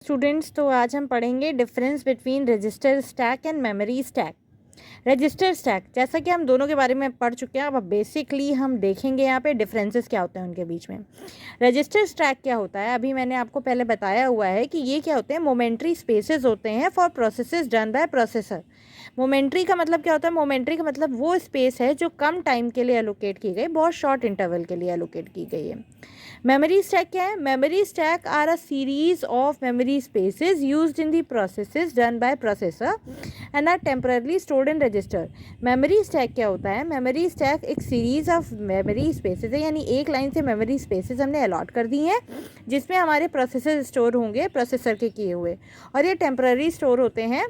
Students, तो आज हम पढ़ेंगे difference between register stack and memory stack. Register stack, जैसा कि हम दोनों के बारे में पढ़ चुके हैं, अब बेसिकली हम देखेंगे यहाँ पे डिफरेंसेस क्या होते हैं उनके बीच में। रजिस्टर स्टैक क्या होता है, अभी मैंने आपको पहले बताया हुआ है कि ये क्या होते हैं, मोमेंट्री स्पेसेस होते हैं for processes done by processor. Momentary का मतलब क्या होता है, मोमेंट्री का मतलब वो स्पेस है जो कम टाइम के लिए एलोकेट की गई, बहुत शॉर्ट इंटरवल के लिए एलोकेट की गई है। मेमोरी स्टैक क्या है, memory stack are a series of memory spaces used in the processes done by processor and are temporarily stored in register. Memory stack क्या होता है, मेमोरी स्टैक एक सीरीज ऑफ मेमोरी स्पेसेस है, यानी एक line से मेमोरी स्पेसेस हमने allot कर दी हैं जिसमें हमारे प्रोसेसर स्टोर होंगे प्रोसेसर के किए हुए, और ये टेम्पररी स्टोर होते हैं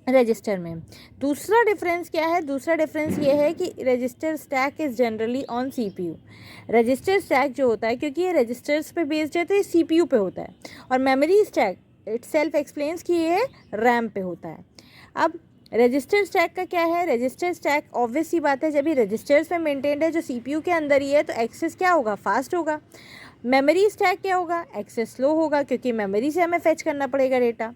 रजिस्टर में। दूसरा डिफरेंस क्या है, दूसरा डिफरेंस ये है कि register stack is generally on CPU. Register stack जो होता है, क्योंकि ये रजिस्टर्स पे बेस्ड है तो ये सीपीयू पे होता है, और memory stack it self explains कि ये रैम पे होता है। अब रजिस्टर स्टैक का क्या है, रजिस्टर स्टैक ऑब्वियस सी बात है, जब ये रजिस्टर्स में मेंटेन्ड है जो सीपीयू के अंदर ही है तो एक्सेस क्या होगा, फास्ट होगा। मेमोरी स्टैक क्या होगा, एक्सेस स्लो होगा, क्योंकि मेमोरी से हमें फेच करना पड़ेगा डेटा।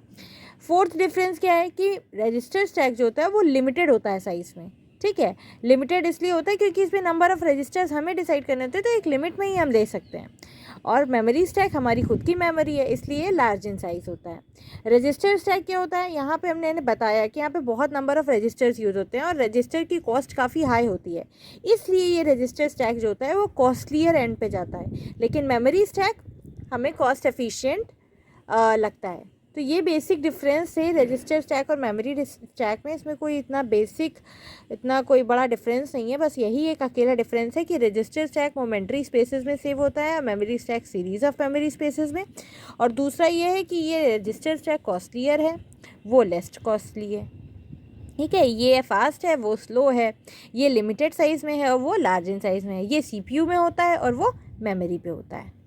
फोर्थ डिफरेंस क्या है कि रजिस्टर स्टैक जो होता है वो लिमिटेड होता है साइज़ में, ठीक है। लिमिटेड इसलिए होता है क्योंकि इसमें नंबर ऑफ़ रजिस्टर्स हमें डिसाइड करने होते हैं, तो एक लिमिट में ही हम दे सकते हैं। और मेमोरी स्टैक हमारी खुद की मेमोरी है, इसलिए लार्ज इन साइज़ होता है। रजिस्टर स्टैक क्या होता है, यहाँ पे हमने बताया कि यहाँ पे बहुत नंबर ऑफ़ रजिस्टर्स यूज़ होते हैं और रजिस्टर की कॉस्ट काफ़ी हाई होती है, इसलिए ये रजिस्टर स्टैक जो होता है वो कॉस्टलियर एंड पे जाता है, लेकिन मेमोरी स्टैक हमें कॉस्ट एफिशिएंट लगता है। तो ये बेसिक डिफरेंस है रजिस्टर स्टैक और मेमोरी स्टैक में। इसमें कोई इतना कोई बड़ा डिफरेंस नहीं है, बस यही एक अकेला डिफरेंस है कि रजिस्टर स्टैक मोमेंट्री स्पेसेस में सेव होता है और memory stack series of memory spaces में। और दूसरा ये है कि ये रजिस्टर स्टैक कॉस्टलियर है, वो लेस कॉस्टली है, ठीक है। ये फास्ट है, वो स्लो है, ये लिमिटेड साइज़ में है और वो लार्ज इन साइज़ में है, ये सीपीयू में होता है और वो मेमोरी पे होता है।